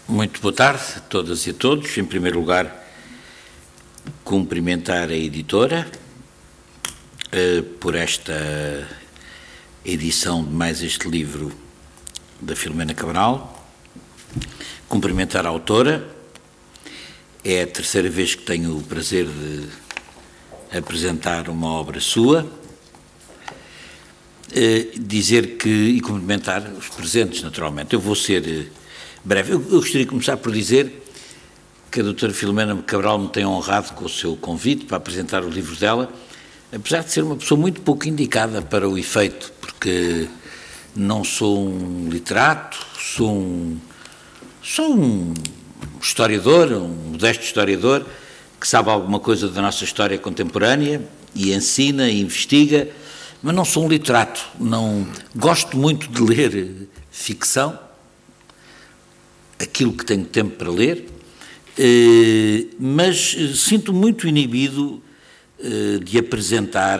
Muito boa tarde a todas e a todos. Em primeiro lugar, cumprimentar a editora por esta edição de mais este livro da Filomena Cabral. Cumprimentar a autora. É a terceira vez que tenho o prazer de apresentar uma obra sua. Dizer que, e cumprimentar os presentes, naturalmente. Eu vou ser breve. Eu gostaria de começar por dizer que a doutora Filomena Cabral me tem honrado com o seu convite para apresentar os livros dela, apesar de ser uma pessoa muito pouco indicada para o efeito, porque não sou um literato, sou um historiador, um modesto historiador, que sabe alguma coisa da nossa história contemporânea e ensina e investiga, mas não sou um literato. Não gosto muito de ler ficção, aquilo que tenho tempo para ler, mas sinto muito inibido de apresentar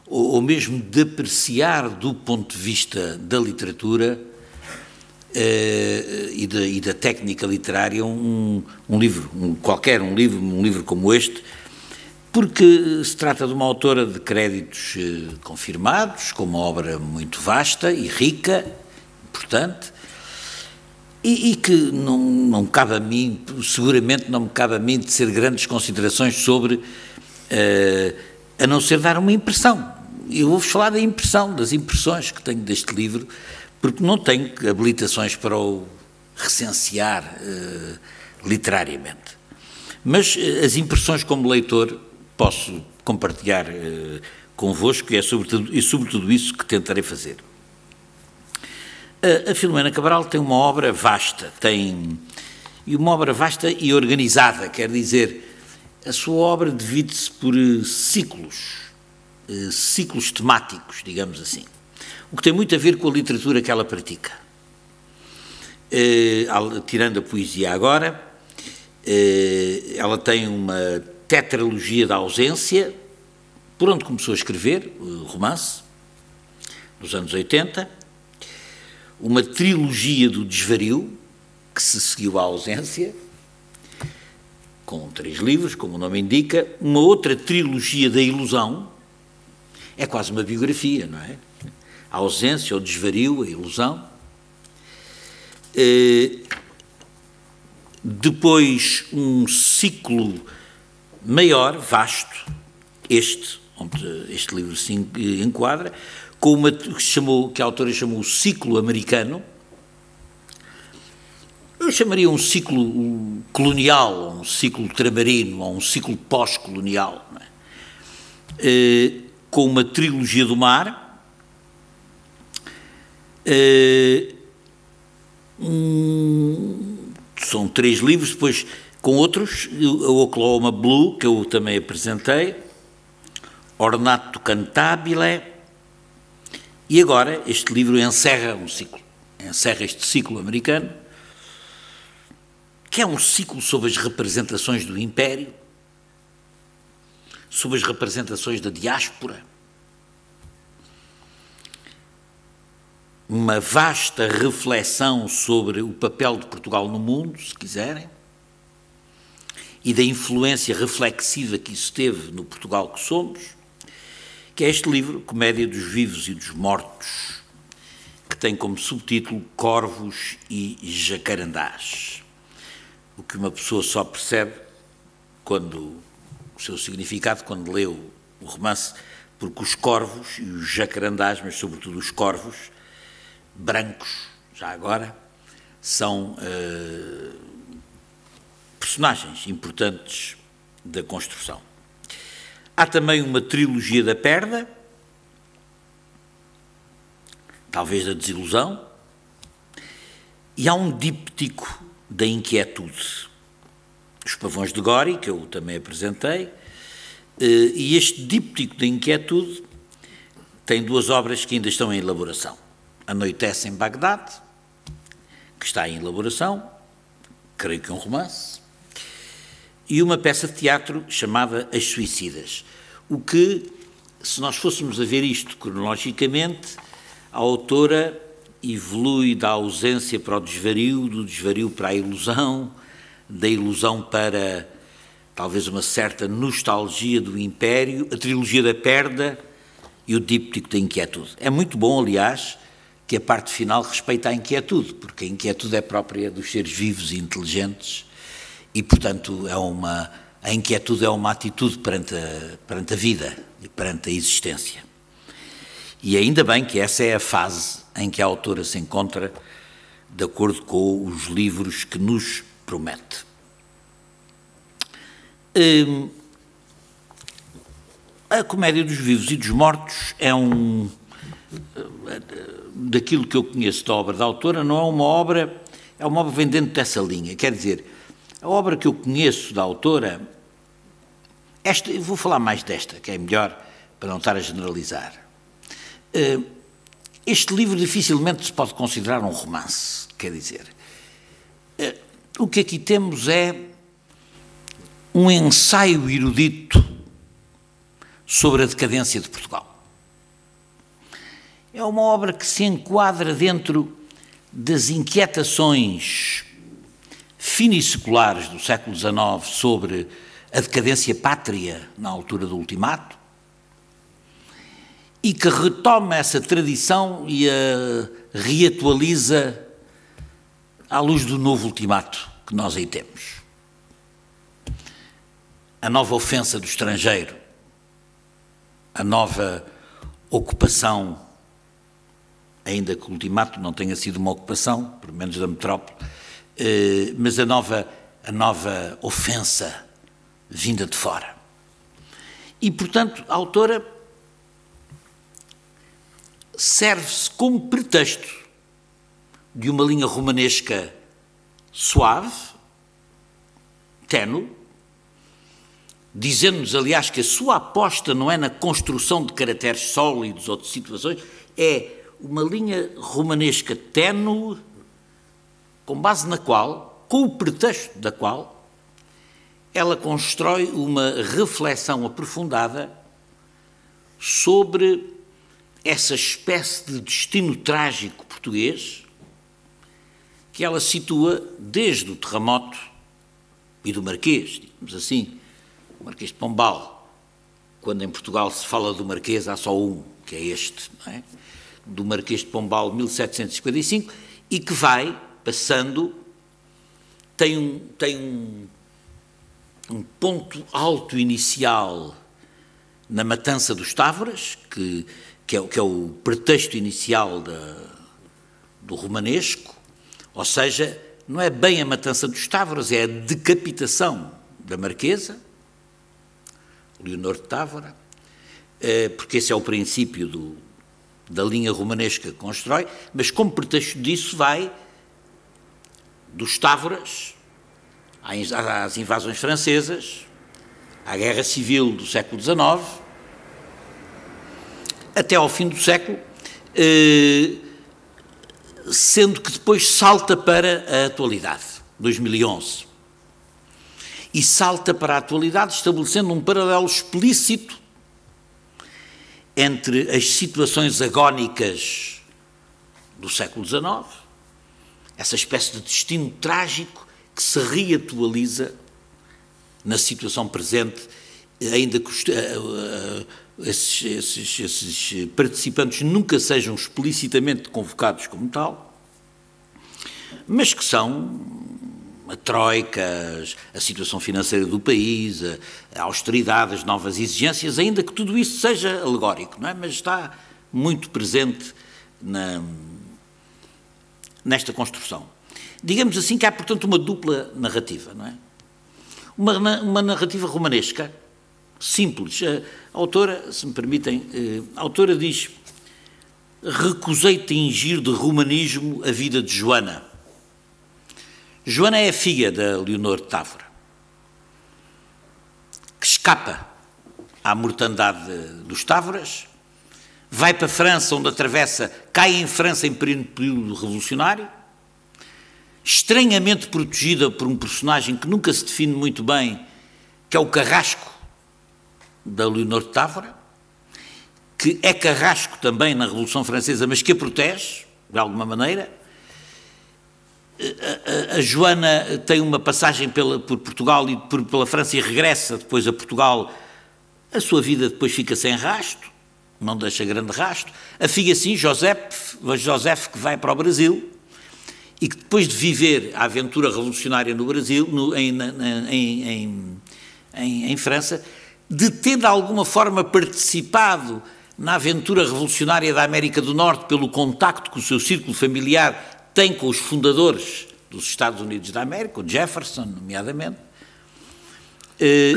ou mesmo de apreciar do ponto de vista da literatura e da técnica literária um livro, um livro como este, porque se trata de uma autora de créditos confirmados, com uma obra muito vasta e rica, importante, e que não cabe a mim, seguramente não me cabe a mim, de ser grandes considerações sobre, a não ser dar uma impressão. Eu vou-vos falar da impressão, das impressões que tenho deste livro, porque não tenho habilitações para o recensear literariamente. Mas as impressões como leitor posso compartilhar convosco, e é sobretudo isso que tentarei fazer. A Filomena Cabral tem uma obra vasta, e uma obra vasta e organizada, quer dizer, a sua obra divide-se por ciclos temáticos, digamos assim, o que tem muito a ver com a literatura que ela pratica. Tirando a poesia agora, ela tem uma tetralogia da ausência, por onde começou a escrever, romance, nos anos 80, uma trilogia do desvario, que se seguiu à ausência, com 3 livros, como o nome indica, uma outra trilogia da ilusão, é quase uma biografia, não é? A ausência, o desvario, a ilusão. Depois um ciclo maior, vasto, onde este livro se enquadra, com uma que a autora chamou o ciclo americano. Eu chamaria um ciclo colonial, ou um ciclo tramarino, ou um ciclo pós-colonial, não é? Com uma trilogia do mar, são 3 livros, depois com outros, a Oklahoma Blue, que eu também apresentei, Ornato Cantabile, e agora este livro encerra este ciclo americano, que é um ciclo sobre as representações do Império, sobre as representações da diáspora, uma vasta reflexão sobre o papel de Portugal no mundo, se quiserem, e da influência reflexiva que isso teve no Portugal que somos, que é este livro, Comédia dos Vivos e dos Mortos, que tem como subtítulo Corvos e Jacarandás. O que uma pessoa só percebe o seu significado quando lê o romance, porque os corvos e os jacarandás, mas sobretudo os corvos, brancos, já agora, são personagens importantes da construção. Há também uma trilogia da perda, talvez da desilusão, e há um díptico da inquietude. Os Pavões de Gori, que eu também apresentei, e este díptico da inquietude tem 2 obras que ainda estão em elaboração. Anoitece em Bagdade, que está em elaboração, creio que é um romance, e uma peça de teatro chamada As Suicidas, o que, se nós fôssemos a ver isto cronologicamente, a autora evolui da ausência para o desvario, do desvario para a ilusão, da ilusão para talvez uma certa nostalgia do império, a trilogia da perda e o díptico da inquietude. É muito bom, aliás, que a parte final respeita a inquietude, porque a inquietude é própria dos seres vivos e inteligentes e, portanto, a inquietude é uma atitude perante a vida e perante a existência. E ainda bem que essa é a fase em que a autora se encontra, de acordo com os livros que nos promete. A Comédia dos Vivos e dos Mortos é daquilo que eu conheço da obra da autora, não é uma obra, é uma obra que vem dentro dessa linha. Quer dizer, a obra que eu conheço da autora, eu vou falar mais desta, que é melhor para não estar a generalizar. Este livro dificilmente se pode considerar um romance, quer dizer. O que aqui temos é um ensaio erudito sobre a decadência de Portugal. É uma obra que se enquadra dentro das inquietações finiseculares do século XIX sobre a decadência pátria na altura do ultimato e que retoma essa tradição e a reatualiza à luz do novo ultimato que nós aí temos. A nova ofensa do estrangeiro, a nova ocupação, ainda que o ultimato não tenha sido uma ocupação, pelo menos da metrópole, mas a nova ofensa vinda de fora. E, portanto, a autora serve-se como pretexto de uma linha romanesca suave, ténue, dizendo-nos, aliás, que a sua aposta não é na construção de caracteres sólidos ou de situações, é uma linha romanesca ténue, com base na qual, com o pretexto da qual, ela constrói uma reflexão aprofundada sobre essa espécie de destino trágico português que ela situa desde o terremoto e do Marquês, digamos assim, o Marquês de Pombal. Quando em Portugal se fala do Marquês, há só um, que é este, não é? Do Marquês de Pombal, 1755, e que vai passando, tem um ponto alto inicial na matança dos Távoras, que é o pretexto inicial do romanesco, ou seja, não é bem a matança dos Távoras, é a decapitação da Marquesa, Leonor de Távora, porque esse é o princípio da linha romanesca que constrói, mas como pretexto disso vai dos Távoras às invasões francesas, à Guerra Civil do século XIX, até ao fim do século, sendo que depois salta para a atualidade, 2011. E salta para a atualidade estabelecendo um paralelo explícito entre as situações agónicas do século XIX, essa espécie de destino trágico que se reatualiza na situação presente, ainda que esses participantes nunca sejam explicitamente convocados como tal, mas que são a troika, a situação financeira do país, a austeridade, as novas exigências, ainda que tudo isso seja alegórico, não é? Mas está muito presente nesta construção. Digamos assim que há, portanto, uma dupla narrativa, não é? Uma narrativa romanesca, simples. A autora, se me permitem, a autora diz: recusei tingir de romanismo a vida de Joana. Joana é a filha da Leonor de Távora, que escapa à mortandade dos Távoras, vai para a França, onde atravessa, cai em França em período revolucionário, estranhamente protegida por um personagem que nunca se define muito bem, que é o Carrasco da Leonor de Távora, que é Carrasco também na Revolução Francesa, mas que a protege, de alguma maneira. A Joana tem uma passagem por Portugal e pela França e regressa depois a Portugal. A sua vida depois fica sem rasto, não deixa grande rasto. A filha, sim, Joseph, que vai para o Brasil e que depois de viver a aventura revolucionária no Brasil, em França, de ter de alguma forma participado na aventura revolucionária da América do Norte pelo contacto que o seu círculo familiar tem com os fundadores dos Estados Unidos da América, o Jefferson, nomeadamente,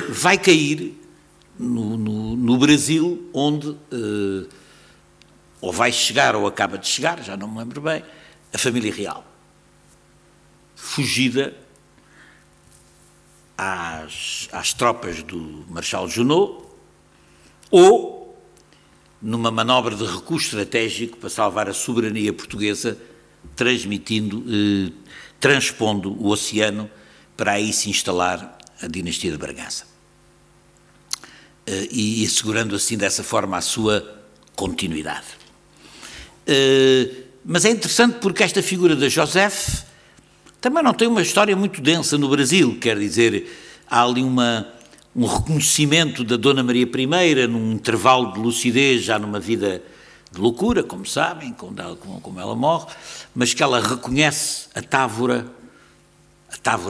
vai cair no Brasil, onde ou vai chegar ou acaba de chegar, já não me lembro bem, a família real, fugida às tropas do Marechal Junot, ou numa manobra de recuo estratégico para salvar a soberania portuguesa, transpondo o oceano para aí se instalar a dinastia de Bragança. E assegurando assim dessa forma a sua continuidade. Mas é interessante porque esta figura da Joseph também não tem uma história muito densa no Brasil, quer dizer, há ali um reconhecimento da Dona Maria I num intervalo de lucidez, já numa vida de loucura, como sabem, como ela morre, mas que ela reconhece a Távora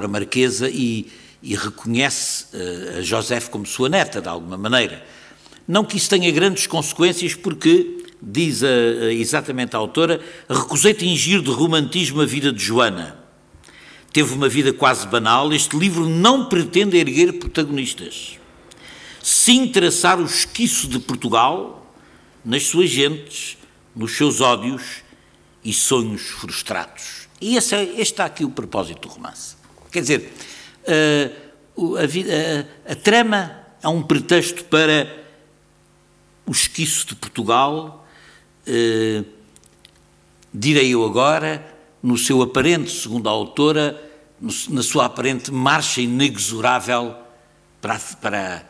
Marquesa e reconhece a Joseph como sua neta, de alguma maneira. Não que isso tenha grandes consequências, porque, diz exatamente a autora, recusei tingir de romantismo a vida de Joana. Teve uma vida quase banal. Este livro não pretende erguer protagonistas, sim traçar o esquiço de Portugal nas suas gentes, nos seus ódios e sonhos frustrados. E este está aqui o propósito do romance. Quer dizer, a trama é um pretexto para o esquiço de Portugal, direi eu agora, no seu aparente, segundo a autora, na sua aparente marcha inexorável para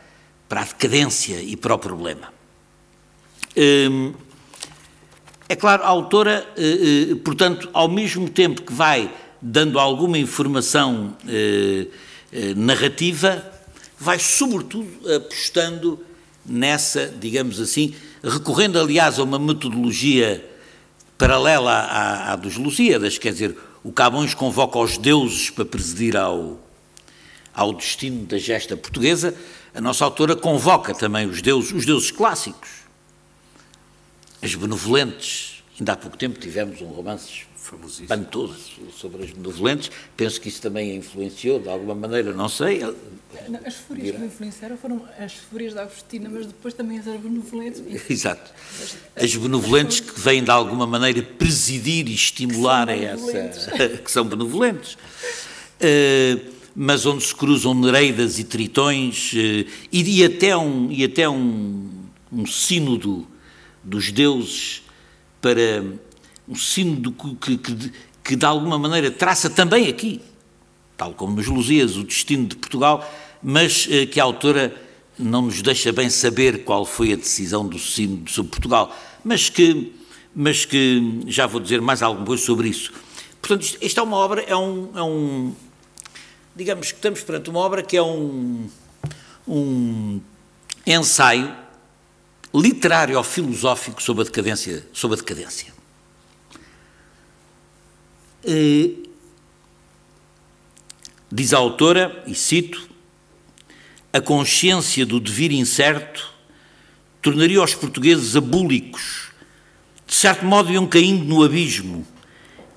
a decadência e para o problema. É claro, a autora, portanto, ao mesmo tempo que vai dando alguma informação narrativa, vai sobretudo apostando nessa, digamos assim, recorrendo aliás a uma metodologia paralela à dos Lusíadas, quer dizer, o Camões convoca os deuses para presidir ao destino da gesta portuguesa, a nossa autora convoca também os deuses clássicos, as benevolentes. Ainda há pouco tempo tivemos um romance espantoso sobre as benevolentes, penso que isso também a influenciou de alguma maneira, não sei. Não, as fúrias que me influenciaram foram as fúrias da Agostina, mas depois também as benevolentes. Exato. As benevolentes que vêm de alguma maneira presidir e estimular que são benevolentes. Mas onde se cruzam Nereidas e Tritões e até um sínodo dos deuses, para um sínodo que de alguma maneira traça também aqui, tal como nos Lusíadas, o destino de Portugal, mas que a autora não nos deixa bem saber qual foi a decisão do sínodo sobre Portugal, mas que já vou dizer mais alguma coisa sobre isso. Portanto, esta é uma obra, digamos que estamos perante uma obra que é um ensaio literário ou filosófico sobre a decadência. Diz a autora, e cito, a consciência do devir incerto tornaria os portugueses abúlicos, de certo modo iam caindo no abismo,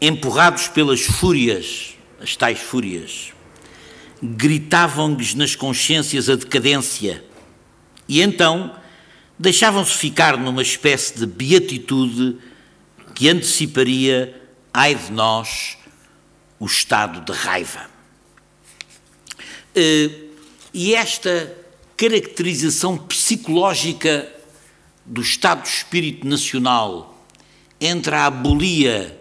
empurrados pelas fúrias, as tais fúrias, gritavam-lhes nas consciências a decadência, e então deixavam-se ficar numa espécie de beatitude que anteciparia, ai de nós, o estado de raiva. E esta caracterização psicológica do estado de espírito nacional entre a abulia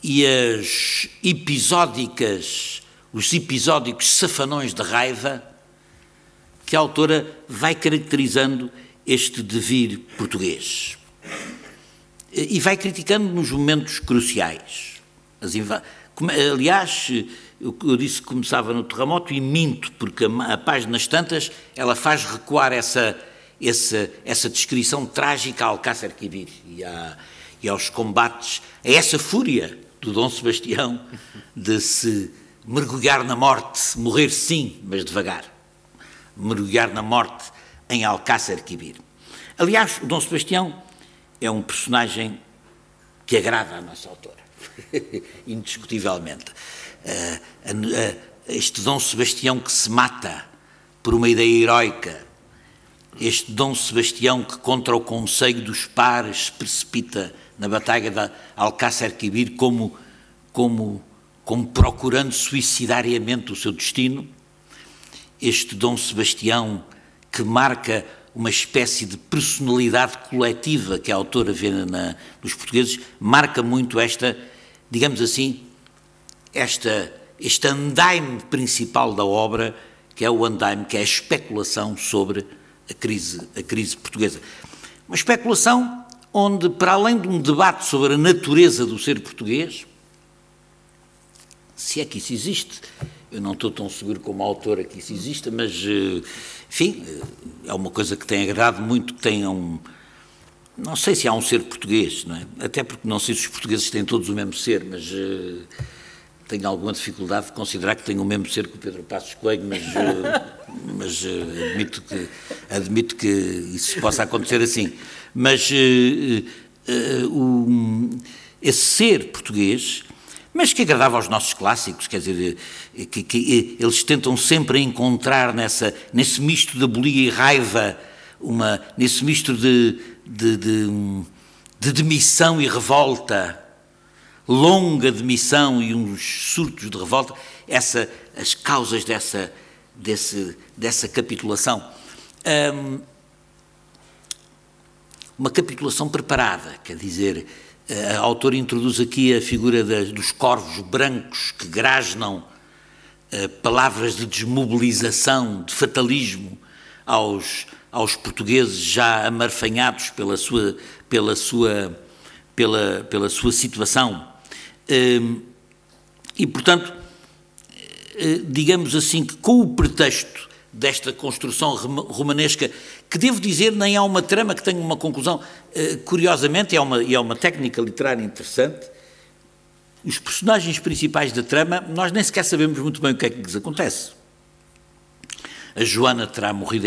e os episódicos safanões de raiva, que a autora vai caracterizando este devir português. e vai criticando nos momentos cruciais. Aliás, eu disse que começava no terremoto e minto, porque a páginas tantas ela faz recuar essa descrição trágica a Alcácer Quibir e aos combates, a essa fúria do Dom Sebastião de se mergulhar na morte, morrer sim, mas devagar, mergulhar na morte em Alcácer Quibir. Aliás, o Dom Sebastião é um personagem que agrada à nossa autora, indiscutivelmente. Este Dom Sebastião que se mata por uma ideia heroica, este Dom Sebastião que contra o conselho dos pares se precipita na batalha de Alcácer Quibir como procurando suicidariamente o seu destino, este Dom Sebastião que marca uma espécie de personalidade coletiva que a autora vê nos portugueses, marca muito digamos assim, este andaime principal da obra, que é o andaime, que é a especulação sobre a crise portuguesa. Uma especulação onde, para além de um debate sobre a natureza do ser português, se é que isso existe, eu não estou tão seguro como autora que isso exista, mas, enfim, é uma coisa que tem agradado muito, que tenha não sei se há um ser português, não é? Até porque não sei se os portugueses têm todos o mesmo ser, mas tenho alguma dificuldade de considerar que tenho o mesmo ser que o Pedro Passos Coelho, mas admito que isso possa acontecer assim. Mas esse ser português, mas que agradava aos nossos clássicos, quer dizer, que eles tentam sempre encontrar nesse misto de abolia e raiva, nesse misto de demissão e revolta, longa demissão e uns surtos de revolta, as causas dessa capitulação. Uma capitulação preparada, quer dizer, a autora introduz aqui a figura dos corvos brancos que grasnam palavras de desmobilização, de fatalismo aos portugueses já amarfanhados pela sua situação. E, portanto, digamos assim que com o pretexto desta construção romanesca, que devo dizer nem há uma trama que tenha uma conclusão, curiosamente é uma técnica literária interessante, os personagens principais da trama, nós nem sequer sabemos muito bem o que é que lhes acontece. A Joana terá morrido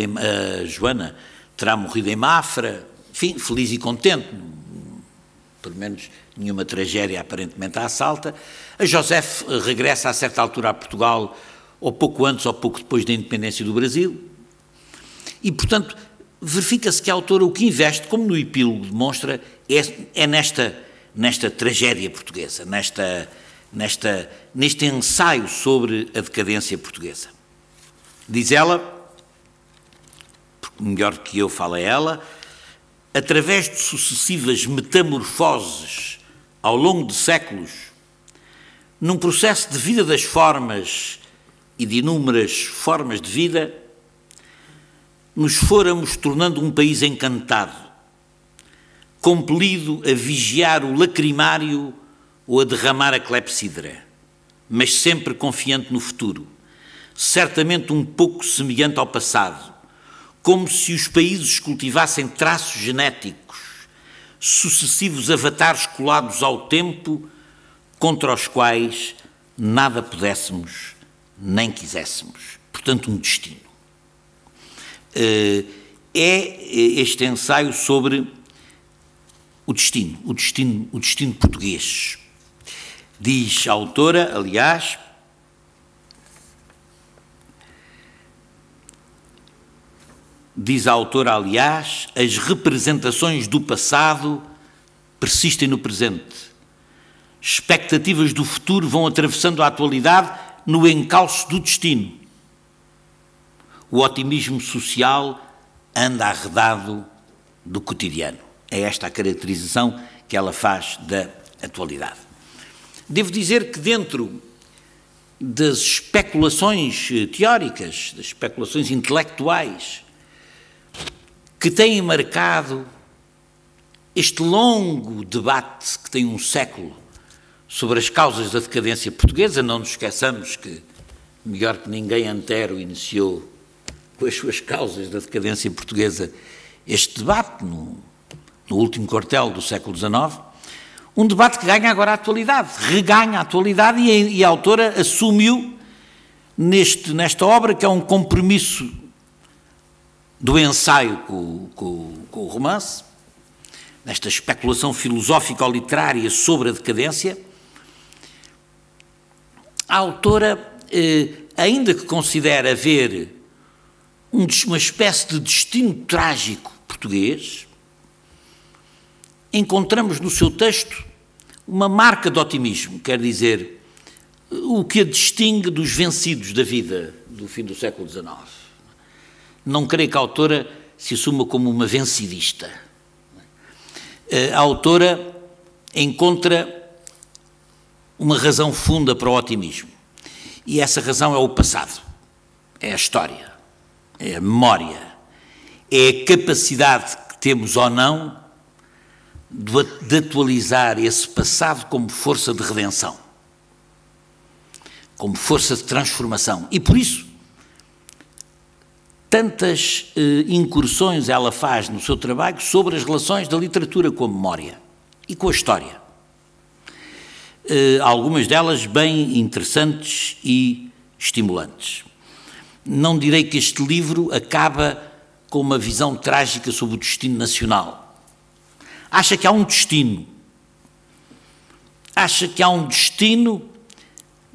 em Mafra, enfim, feliz e contente, pelo menos nenhuma tragédia aparentemente a assalta. A José regressa a certa altura a Portugal, ou pouco antes ou pouco depois da independência do Brasil. E, portanto, verifica-se que a autora o que investe, como no epílogo demonstra, é nesta tragédia portuguesa, neste ensaio sobre a decadência portuguesa. Diz ela, porque melhor que eu fala ela, através de sucessivas metamorfoses ao longo de séculos, num processo de vida das formas e de inúmeras formas de vida, nos fôramos tornando um país encantado, compelido a vigiar o lacrimário ou a derramar a clepsidra, mas sempre confiante no futuro, certamente um pouco semelhante ao passado, como se os países cultivassem traços genéticos, sucessivos avatares colados ao tempo, contra os quais nada pudéssemos nem quiséssemos. Portanto, um destino. É este ensaio sobre o destino português. Diz a autora, aliás, as representações do passado persistem no presente. Expectativas do futuro vão atravessando a atualidade no encalço do destino. O otimismo social anda arredado do cotidiano. É esta a caracterização que ela faz da atualidade. Devo dizer que dentro das especulações teóricas, das especulações intelectuais, que têm marcado este longo debate que tem um século sobre as causas da decadência portuguesa, não nos esqueçamos que, melhor que ninguém, Antero iniciou com as suas causas da decadência portuguesa este debate no último quartel do século XIX, um debate que ganha agora a atualidade, reganha a atualidade e a autora assumiu nesta obra, que é um compromisso do ensaio com o romance, nesta especulação filosófico-literária sobre a decadência. A autora, ainda que considere haver uma espécie de destino trágico português, encontramos no seu texto uma marca de otimismo, quer dizer, o que a distingue dos vencidos da vida do fim do século XIX. Não creio que a autora se assuma como uma vencidista. A autora encontra uma razão funda para o otimismo. E essa razão é o passado, é a história, é a memória, é a capacidade que temos ou não de atualizar esse passado como força de redenção, como força de transformação. E por isso, tantas incursões ela faz no seu trabalho sobre as relações da literatura com a memória e com a história. Algumas delas bem interessantes e estimulantes. Não direi que este livro acaba com uma visão trágica sobre o destino nacional. Acha que há um destino. Acha que há um destino,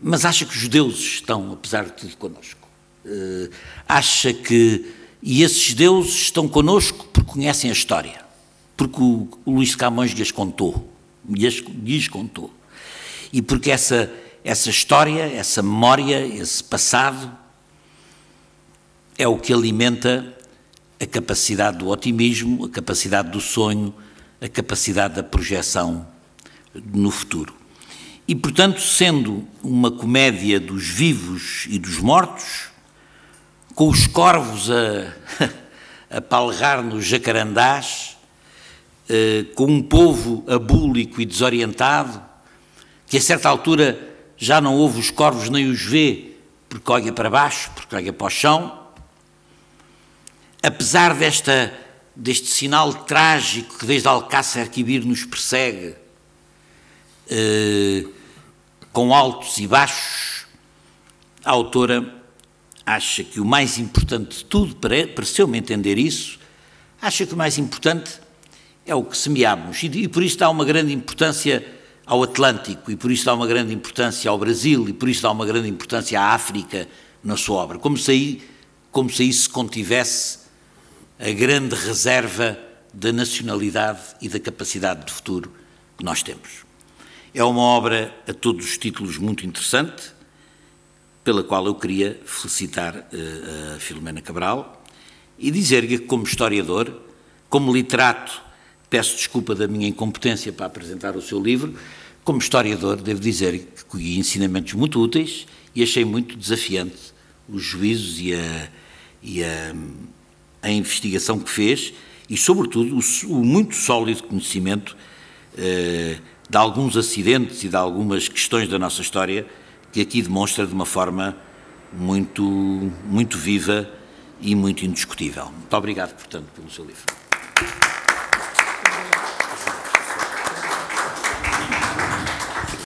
mas acha que os deuses estão, apesar de tudo, connosco. Acha que... E esses deuses estão connosco porque conhecem a história. Porque o Luís de Camões lhes contou. E porque essa história, essa memória, esse passado é o que alimenta a capacidade do otimismo, a capacidade do sonho, a capacidade da projeção no futuro. E, portanto, sendo uma comédia dos vivos e dos mortos, com os corvos a palrar nos jacarandás, com um povo abúlico e desorientado, que a certa altura já não ouve os corvos nem os vê, porque olha para baixo, porque olha para o chão. Apesar deste sinal trágico que desde Alcácer Quibir nos persegue, com altos e baixos, a autora acha que o mais importante de tudo, pareceu-me entender isso, acha que o mais importante é o que semeamos, e por isso dá uma grande importância ao Atlântico, e por isso dá uma grande importância ao Brasil, e por isso dá uma grande importância à África na sua obra, como se aí se contivesse a grande reserva da nacionalidade e da capacidade de futuro que nós temos. É uma obra a todos os títulos muito interessante, pela qual eu queria felicitar a Filomena Cabral e dizer-lhe que, como historiador, como literato, peço desculpa da minha incompetência para apresentar o seu livro, como historiador, devo dizer que colhi ensinamentos muito úteis e achei muito desafiante os juízos e a investigação que fez e, sobretudo, o muito sólido conhecimento de alguns acidentes e de algumas questões da nossa história que aqui demonstra de uma forma muito viva e muito indiscutível. Muito obrigado, portanto, pelo seu livro.